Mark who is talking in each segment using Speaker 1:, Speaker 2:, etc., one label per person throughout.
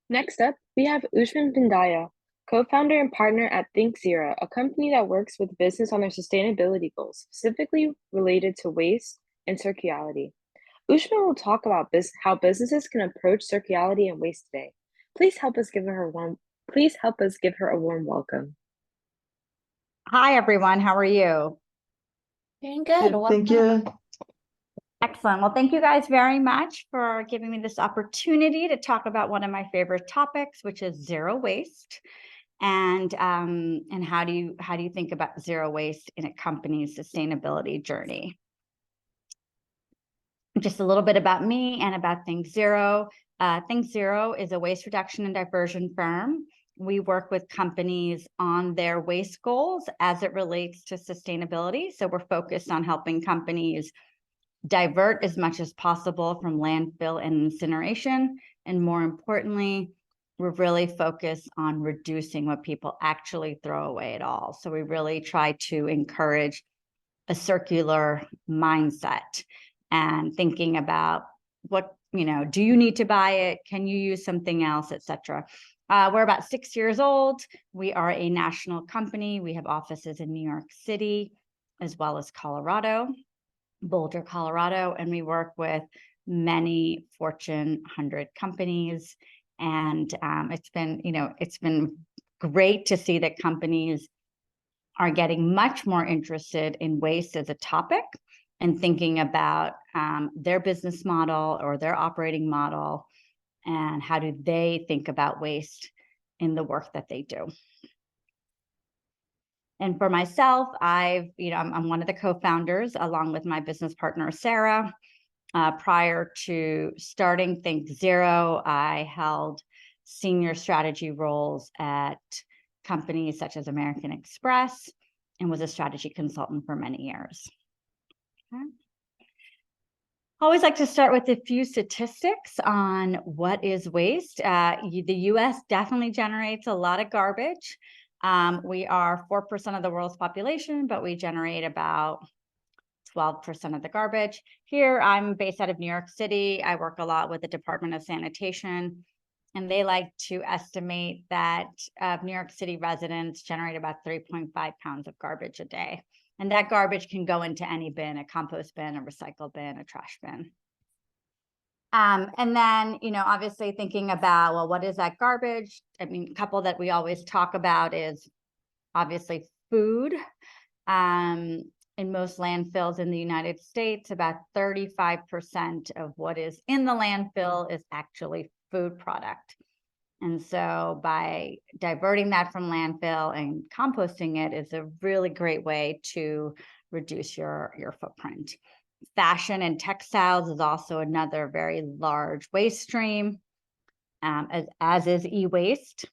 Speaker 1: Next up, we have Ushma Pandya, co-founder and partner at Think Zero, a company that works with business on their sustainability goals, specifically related to waste and circularity. Ushma will talk about how businesses can approach circularity and waste today. Please help us give her a warm welcome.
Speaker 2: Hi, everyone. How are you?
Speaker 3: Doing good.
Speaker 4: Thank you.
Speaker 2: Excellent. Well, thank you guys very much for giving me this opportunity to talk about one of my favorite topics, which is zero waste. And how do you think about zero waste in a company's sustainability journey? Just a little bit about me and about Think Zero. Think Zero is a waste reduction and diversion firm. We work with companies on their waste goals as it relates to sustainability. So we're focused on helping companies divert as much as possible from landfill and incineration. And more importantly, we're really focused on reducing what people actually throw away at all. So we really try to encourage a circular mindset and thinking about what, do you need to buy it? Can you use something else, etc. We're about 6 years old. We are a national company. We have offices in New York City, as well as Boulder, Colorado, and we work with many Fortune 100 companies. And it's been great to see that companies are getting much more interested in waste as a topic and thinking about their business model or their operating model and how do they think about waste in the work that they do. And for myself, I'm one of the co-founders along with my business partner, Sarah. Prior to starting Think Zero, I held senior strategy roles at companies such as American Express and was a strategy consultant for many years. Okay. I always like to start with a few statistics on what is waste. The US definitely generates a lot of garbage. We are 4% of the world's population, but we generate about 12% of the garbage. Here, I'm based out of New York City. I work a lot with the Department of Sanitation, and they like to estimate that New York City residents generate about 3.5 pounds of garbage a day. And that garbage can go into any bin, a compost bin, a recycle bin, a trash bin. And then, obviously thinking about, well, what is that garbage? I mean, a couple that we always talk about is obviously food. In most landfills in the United States, about 35% of what is in the landfill is actually food product. And so by diverting that from landfill and composting it is a really great way to reduce your footprint. Fashion and textiles is also another very large waste stream, as is e-waste.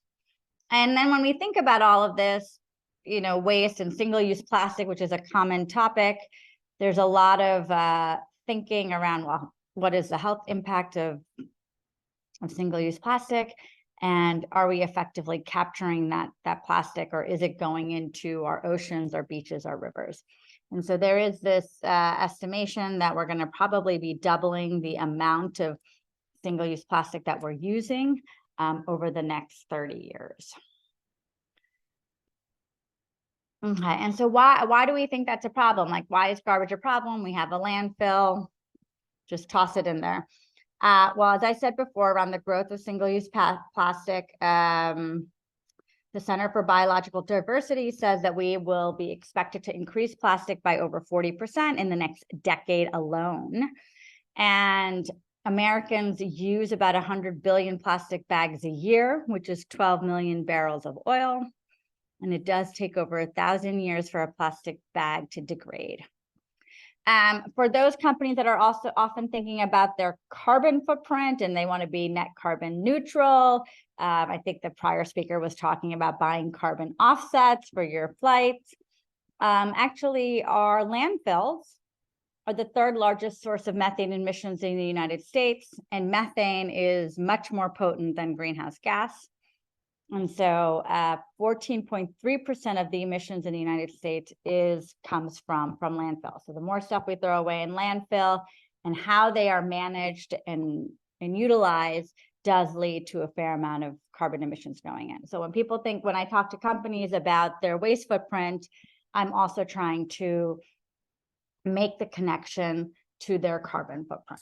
Speaker 2: And then when we think about all of this, waste and single-use plastic, which is a common topic, there's a lot of thinking around, well, what is the health impact of single-use plastic? And are we effectively capturing that plastic, or is it going into our oceans, our beaches, our rivers? And so there is this estimation that we're going to probably be doubling the amount of single-use plastic that we're using over the next 30 years. Okay, and so why do we think that's a problem? Like, why is garbage a problem? We have a landfill, just toss it in there. Well, as I said before, around the growth of single-use plastic, the Center for Biological Diversity says that we will be expected to increase plastic by over 40% in the next decade alone. And Americans use about 100 billion plastic bags a year, which is 12 million barrels of oil. And it does take over 1,000 years for a plastic bag to degrade. For those companies that are also often thinking about their carbon footprint and they want to be net carbon neutral, I think the prior speaker was talking about buying carbon offsets for your flights. Actually, our landfills are the third largest source of methane emissions in the United States, and methane is much more potent than greenhouse gas. And so 14.3% of the emissions in the United States comes from landfill. So the more stuff we throw away in landfill and how they are managed and utilized does lead to a fair amount of carbon emissions going in. So when I talk to companies about their waste footprint, I'm also trying to make the connection to their carbon footprint.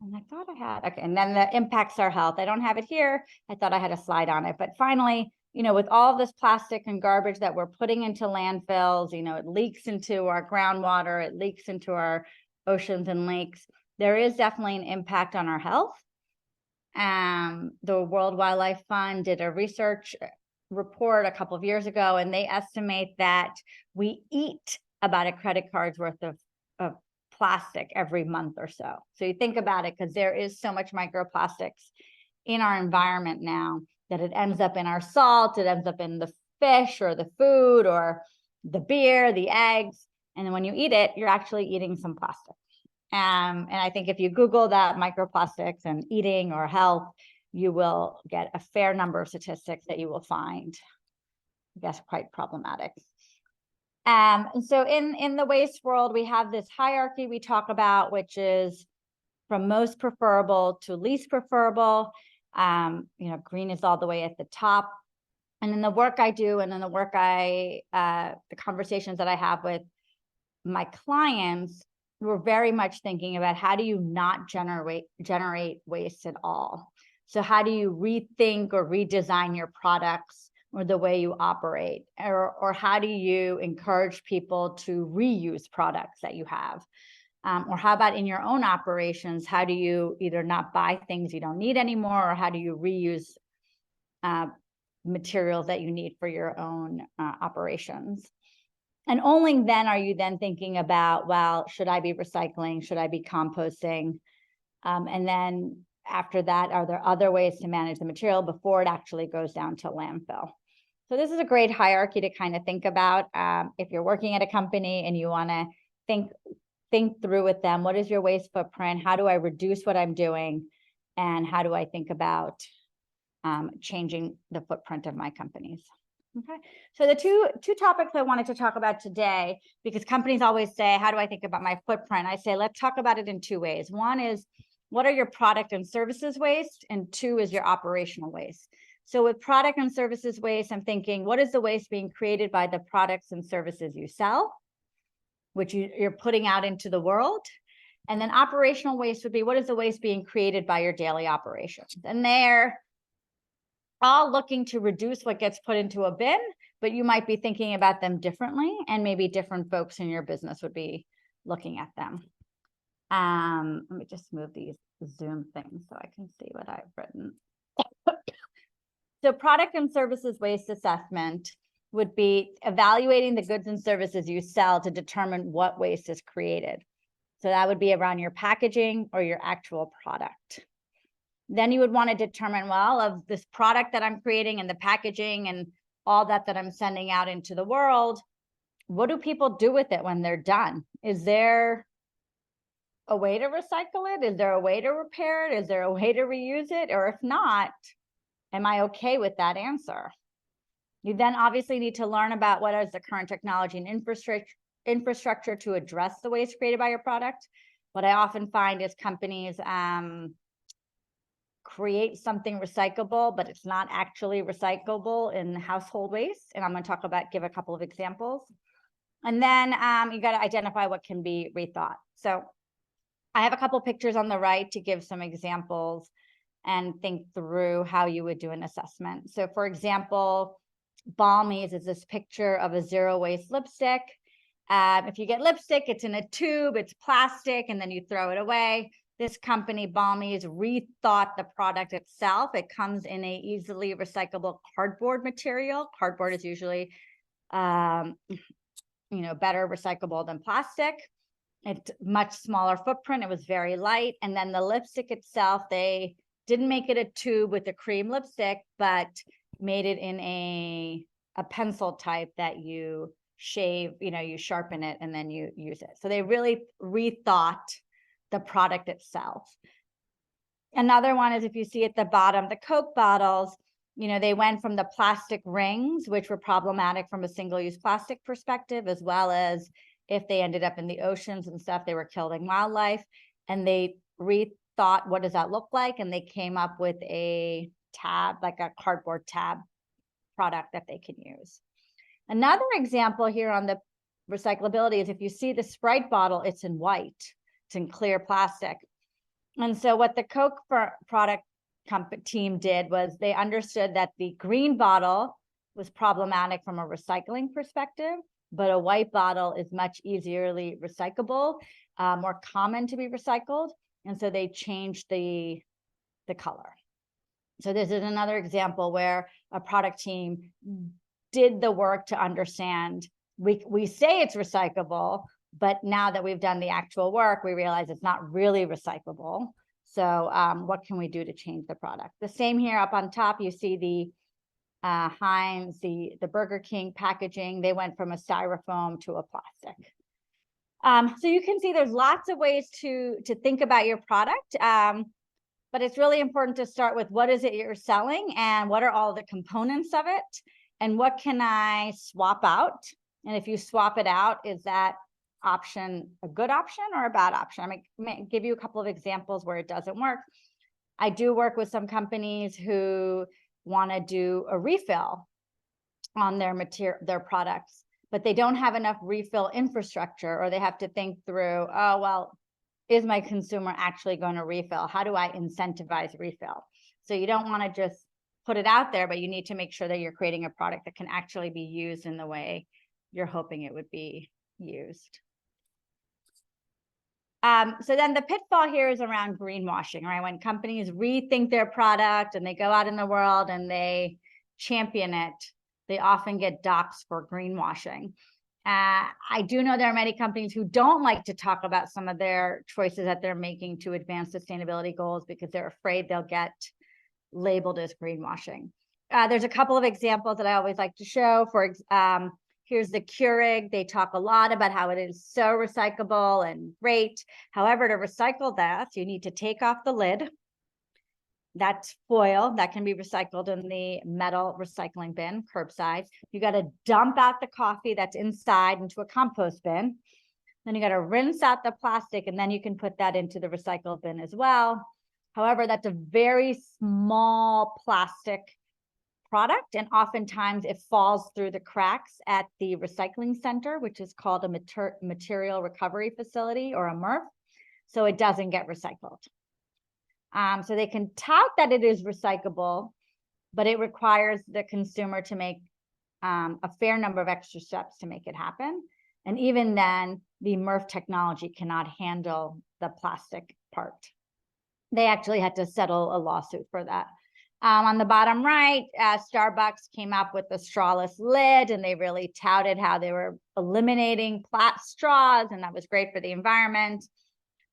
Speaker 2: And I thought I had, okay, and then the impacts our health. I don't have it here. I thought I had a slide on it, but finally, with all of this plastic and garbage that we're putting into landfills, it leaks into our groundwater, it leaks into our oceans and lakes. There is definitely an impact on our health. The World Wildlife Fund did a research report a couple of years ago, and they estimate that we eat about a credit card's worth of plastic every month or so. So you think about it, because there is so much microplastics in our environment now that it ends up in our salt, it ends up in the fish or the food or the beer, the eggs. And then when you eat it, you're actually eating some plastic. And I think if you Google that, microplastics and eating or health, you will get a fair number of statistics that you will find, I guess, quite problematic. And so in the waste world, we have this hierarchy we talk about, which is from most preferable to least preferable. Green is all the way at the top. And in the work I do, and in the work the conversations that I have with my clients, we're very much thinking about how do you not generate waste at all? So how do you rethink or redesign your products or the way you operate? Or how do you encourage people to reuse products that you have? Or how about in your own operations, how do you either not buy things you don't need anymore, or how do you reuse materials that you need for your own operations? And only then are you then thinking about, well, should I be recycling? Should I be composting? And then after that, are there other ways to manage the material before it actually goes down to landfill? So this is a great hierarchy to kind of think about. If you're working at a company and you want to think through with them, what is your waste footprint? How do I reduce what I'm doing? And how do I think about changing the footprint of my companies? Okay, so the two topics I wanted to talk about today, because companies always say, how do I think about my footprint? I say, let's talk about it in two ways. One is, what are your product and services waste? And two is your operational waste. So with product and services waste, I'm thinking, what is the waste being created by the products and services you sell, which you're putting out into the world? And then operational waste would be, what is the waste being created by your daily operations? And they're all looking to reduce what gets put into a bin, but you might be thinking about them differently, and maybe different folks in your business would be looking at them. Let me just move these Zoom things so I can see what I've written. So product and services waste assessment would be evaluating the goods and services you sell to determine what waste is created. So that would be around your packaging or your actual product. Then you would want to determine, well, of this product that I'm creating and the packaging and all that I'm sending out into the world, what do people do with it when they're done? Is there a way to recycle it? Is there a way to repair it? Is there a way to reuse it? Or if not, am I okay with that answer? You then obviously need to learn about what is the current technology and infrastructure to address the waste created by your product. What I often find is companies create something recyclable, but it's not actually recyclable in household waste. And I'm going to give a couple of examples. And then you got to identify what can be rethought. So I have a couple pictures on the right to give some examples and think through how you would do an assessment. So for example, Balmies is this picture of a zero waste lipstick. If you get lipstick, it's in a tube, it's plastic, and then you throw it away. This company, Balmies, rethought the product itself. It comes in a easily recyclable cardboard material. Cardboard is usually, better recyclable than plastic. It's much smaller footprint. It was very light. And then the lipstick itself, they didn't make it a tube with a cream lipstick, but made it in a pencil type that you shave, you sharpen it and then you use it. So they really rethought the product itself. Another one is, if you see at the bottom, the Coke bottles, they went from the plastic rings, which were problematic from a single-use plastic perspective, as well as if they ended up in the oceans and stuff, they were killing wildlife. And they thought, what does that look like? And they came up with a tab, like a cardboard tab product that they can use. Another example here on the recyclability is if you see the Sprite bottle, it's in white, it's in clear plastic. And so what the Coke product team did was they understood that the green bottle was problematic from a recycling perspective, but a white bottle is much easierly recyclable, more common to be recycled. And so they changed the color. So this is another example where a product team did the work to understand, we say it's recyclable, but now that we've done the actual work, we realize it's not really recyclable. So what can we do to change the product? The same here up on top, you see the Heinz, the Burger King packaging, they went from a styrofoam to a plastic. So you can see there's lots of ways to think about your product, but it's really important to start with what is it you're selling and what are all the components of it and what can I swap out? And if you swap it out, is that option a good option or a bad option? I may give you a couple of examples where it doesn't work. I do work with some companies who want to do a refill on their products, but they don't have enough refill infrastructure, or they have to think through, oh, well, is my consumer actually going to refill? How do I incentivize refill? So you don't want to just put it out there, but you need to make sure that you're creating a product that can actually be used in the way you're hoping it would be used. So then the pitfall here is around greenwashing, right? When companies rethink their product and they go out in the world and they champion it, they often get doxxed for greenwashing. I do know there are many companies who don't like to talk about some of their choices that they're making to advance sustainability goals because they're afraid they'll get labeled as greenwashing. There's a couple of examples that I always like to show. Here's the Keurig. They talk a lot about how it is so recyclable and great. However, to recycle that, you need to take off the lid. That's foil that can be recycled in the metal recycling bin, curbside. You got to dump out the coffee that's inside into a compost bin. Then you got to rinse out the plastic, and then you can put that into the recycle bin as well. However, that's a very small plastic product, and oftentimes it falls through the cracks at the recycling center, which is called a material recovery facility, or a MRF, so it doesn't get recycled. So they can tout that it is recyclable, but it requires the consumer to make a fair number of extra steps to make it happen. And even then, the MRF technology cannot handle the plastic part. They actually had to settle a lawsuit for that. On the bottom right, Starbucks came up with the strawless lid, and they really touted how they were eliminating straws, and that was great for the environment.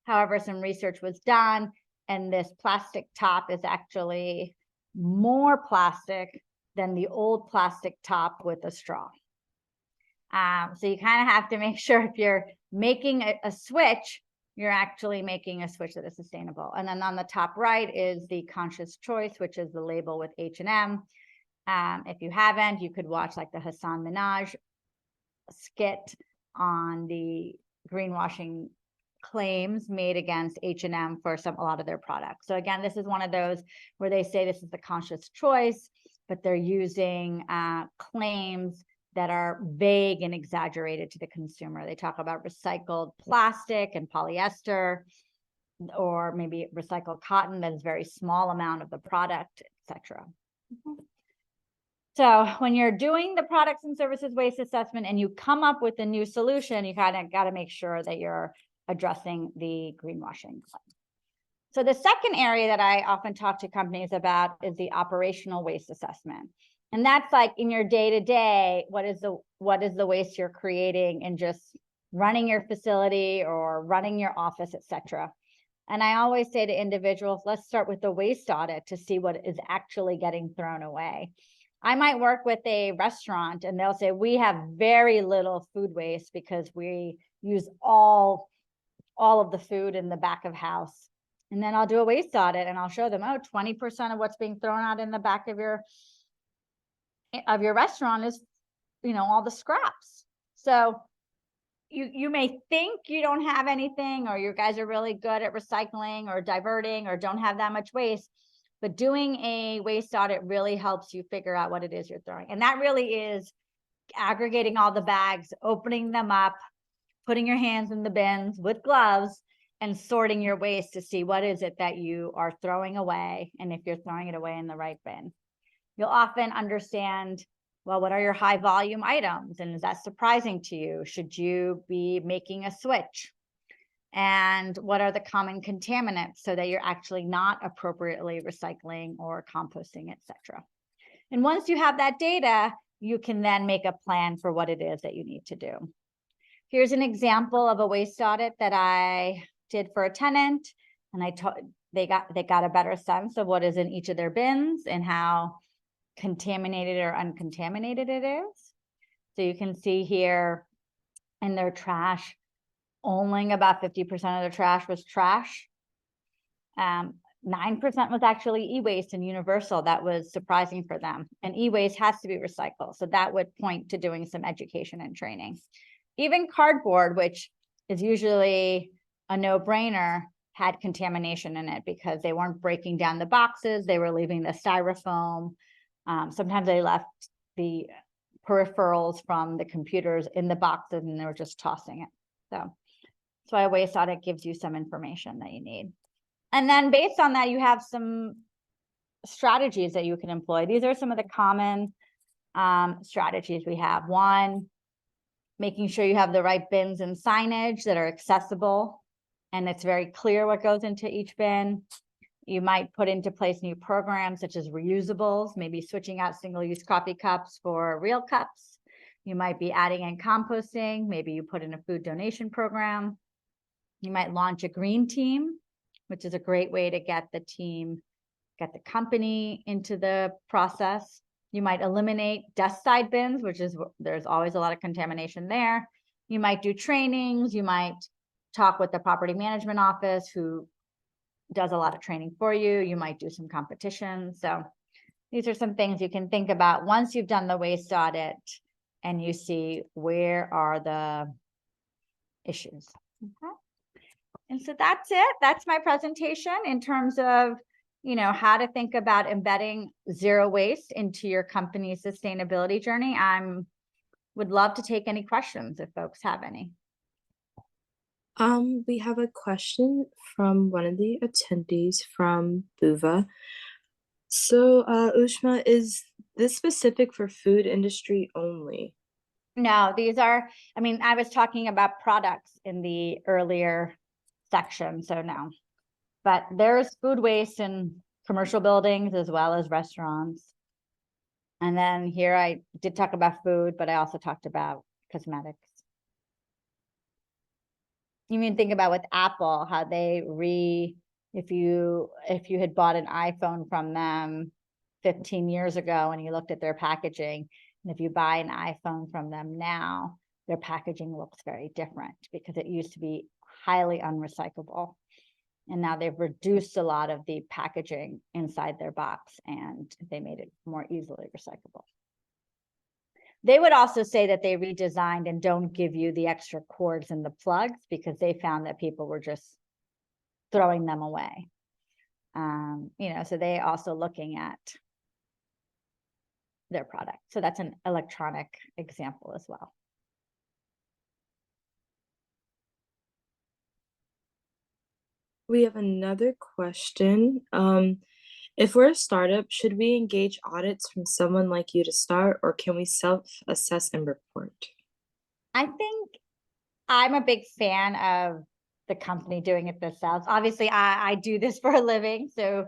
Speaker 2: However, some research was done, and this plastic top is actually more plastic than the old plastic top with a straw. So you kind of have to make sure if you're making a switch, you're actually making a switch that is sustainable. And then on the top right is the conscious choice, which is the label with H&M. If you haven't, you could watch like the Hassan Minhaj skit on the greenwashing claims made against H&M for a lot of their products. So again, this is one of those where they say this is the conscious choice, but they're using claims that are vague and exaggerated to the consumer. They talk about recycled plastic and polyester, or maybe recycled cotton that is a very small amount of the product, etc. So when you're doing the products and services waste assessment and you come up with a new solution, you kind of got to make sure that you're addressing the greenwashing claim. So the second area that I often talk to companies about is the operational waste assessment. And that's like in your day-to-day, what is the waste you're creating in just running your facility or running your office, etc. And I always say to individuals, let's start with the waste audit to see what is actually getting thrown away. I might work with a restaurant and they'll say, we have very little food waste because we use all of the food in the back of house. And then I'll do a waste audit and I'll show them, oh, 20% of what's being thrown out in the back of your restaurant is, all the scraps. So you may think you don't have anything, or you guys are really good at recycling or diverting or don't have that much waste, but doing a waste audit really helps you figure out what it is you're throwing. And that really is aggregating all the bags, opening them up, putting your hands in the bins with gloves, and sorting your waste to see what is it that you are throwing away, and if you're throwing it away in the right bin. You'll often understand, well, what are your high volume items? And is that surprising to you? Should you be making a switch? And what are the common contaminants so that you're actually not appropriately recycling or composting, etc. And once you have that data, you can then make a plan for what it is that you need to do. Here's an example of a waste audit that I did for a tenant, and they got a better sense of what is in each of their bins and how contaminated or uncontaminated it is. So you can see here in their trash, only about 50% of their trash was trash. 9% was actually e-waste and universal. That was surprising for them. And e-waste has to be recycled. So that would point to doing some education and training. Even cardboard, which is usually a no-brainer, had contamination in it because they weren't breaking down the boxes. They were leaving the styrofoam. Sometimes they left the peripherals from the computers in the boxes and they were just tossing it. So that's why a waste audit gives you some information that you need. And then based on that, you have some strategies that you can employ. These are some of the common strategies we have. One, making sure you have the right bins and signage that are accessible and it's very clear what goes into each bin. You might put into place new programs such as reusables, maybe switching out single-use coffee cups for real cups. You might be adding in composting. Maybe you put in a food donation program. You might launch a green team, which is a great way to get the company into the process. You might eliminate dust side bins, which is, there's always a lot of contamination there. You might do trainings. You might talk with the property management office who does a lot of training for you. You might do some competitions. So these are some things you can think about once you've done the waste audit and you see where are the issues. Okay. And so that's it. That's my presentation in terms of, how to think about embedding zero waste into your company's sustainability journey. Would love to take any questions if folks have any.
Speaker 3: We have a question from one of the attendees from Buva. So, Ushma, is this specific for food industry only?
Speaker 2: No, these are, I was talking about products in the earlier section, so no. But there's food waste in commercial buildings as well as restaurants. And then here I did talk about food, but I also talked about cosmetics. You mean think about with Apple, how they if you had bought an iPhone from them 15 years ago and you looked at their packaging, and if you buy an iPhone from them now, their packaging looks very different because it used to be highly unrecyclable. And now they've reduced a lot of the packaging inside their box and they made it more easily recyclable. They would also say that they redesigned and don't give you the extra cords and the plugs because they found that people were just throwing them away. So they also looking at their product. So that's an electronic example as well.
Speaker 3: We have another question. If we're a startup, should we engage audits from someone like you to start, or can we self-assess and report?
Speaker 2: I think I'm a big fan of the company doing it themselves. Obviously, I do this for a living, so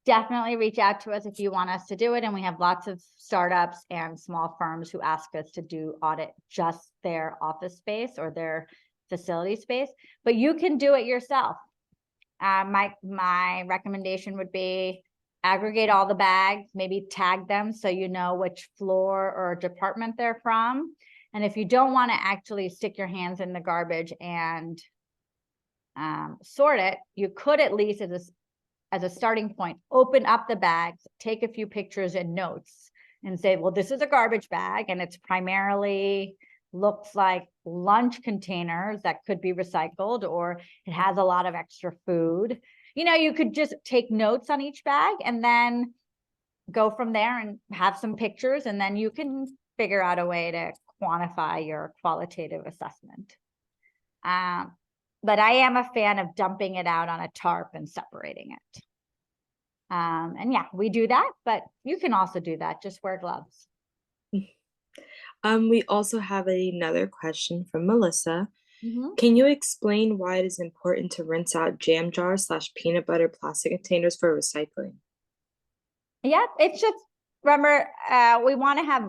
Speaker 2: definitely reach out to us if you want us to do it. And we have lots of startups and small firms who ask us to do audit just their office space or their facility space, but you can do it yourself. My recommendation would be aggregate all the bags, maybe tag them so you know which floor or department they're from. And if you don't want to actually stick your hands in the garbage and sort it, you could at least as a starting point, open up the bags, take a few pictures and notes and say, well, this is a garbage bag and it's primarily looks like lunch containers that could be recycled, or it has a lot of extra food. You could just take notes on each bag and then go from there and have some pictures, and then you can figure out a way to quantify your qualitative assessment. But I am a fan of dumping it out on a tarp and separating it. And yeah, we do that, but you can also do that. Just wear gloves.
Speaker 3: We also have another question from Melissa.
Speaker 2: Mm-hmm.
Speaker 3: Can you explain why it is important to rinse out jam jars / peanut butter plastic containers for recycling?
Speaker 2: Yeah, it's just, remember, we want to have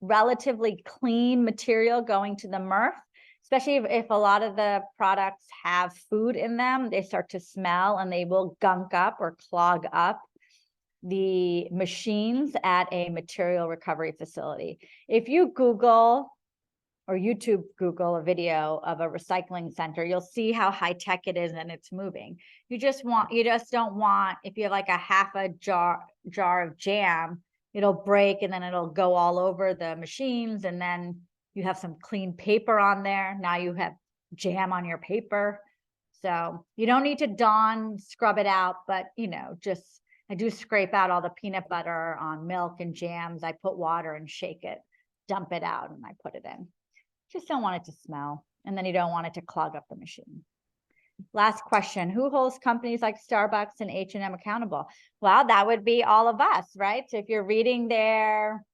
Speaker 2: relatively clean material going to the MRF, especially if a lot of the products have food in them. They start to smell and they will gunk up or clog up the machines at a material recovery facility. If you Google or YouTube Google a video of a recycling center, you'll see how high tech it is and it's moving. You just don't want, if you have like a half a jar of jam, it'll break and then it'll go all over the machines, and then you have some clean paper on there. Now you have jam on your paper. So you don't need to scrub it out, but just, I do scrape out all the peanut butter on milk and jams. I put water and shake it, dump it out, and I put it in. Just don't want it to smell, and then you don't want it to clog up the machine. Last question: who holds companies like Starbucks and H&M accountable? Well, that would be all of us, right? So if you're reading their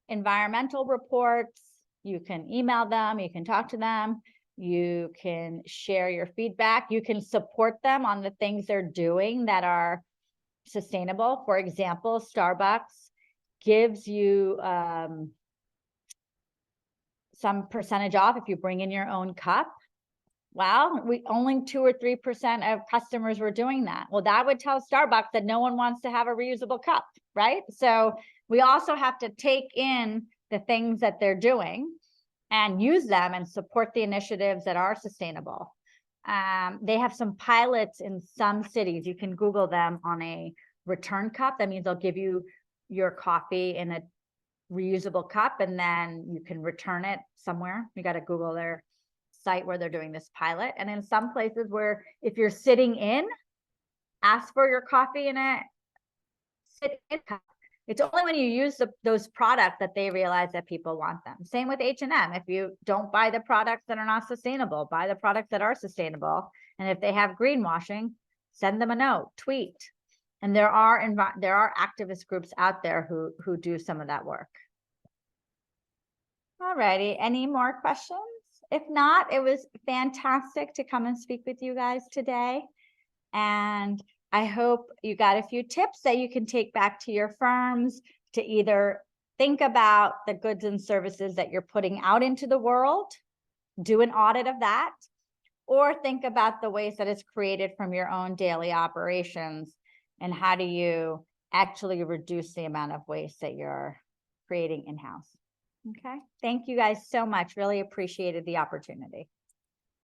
Speaker 2: environmental reports, you can email them, you can talk to them, you can share your feedback, you can support them on the things they're doing that are sustainable. For example, Starbucks gives you some percentage off if you bring in your own cup. Well, only 2 or 3% of customers were doing that. Well, that would tell Starbucks that no one wants to have a reusable cup, right? So we also have to take in the things that they're doing and use them and support the initiatives that are sustainable. They have some pilots in some cities. You can Google them on a return cup. That means they'll give you your coffee in a reusable cup, and then you can return it somewhere. You got to Google their site where they're doing this pilot. And in some places where if you're sitting in, ask for your coffee in a sit-in cup. It's only when you use those products that they realize that people want them. Same with H&M. If you don't buy the products that are not sustainable, buy the products that are sustainable. And if they have greenwashing, send them a note, tweet. And there are activist groups out there who do some of that work. All righty. Any more questions? If not, it was fantastic to come and speak with you guys today. And I hope you got a few tips that you can take back to your firms to either think about the goods and services that you're putting out into the world, do an audit of that, or think about the waste that is created from your own daily operations and how do you actually reduce the amount of waste that you're creating in-house. Okay. Thank you guys so much. Really appreciated the opportunity.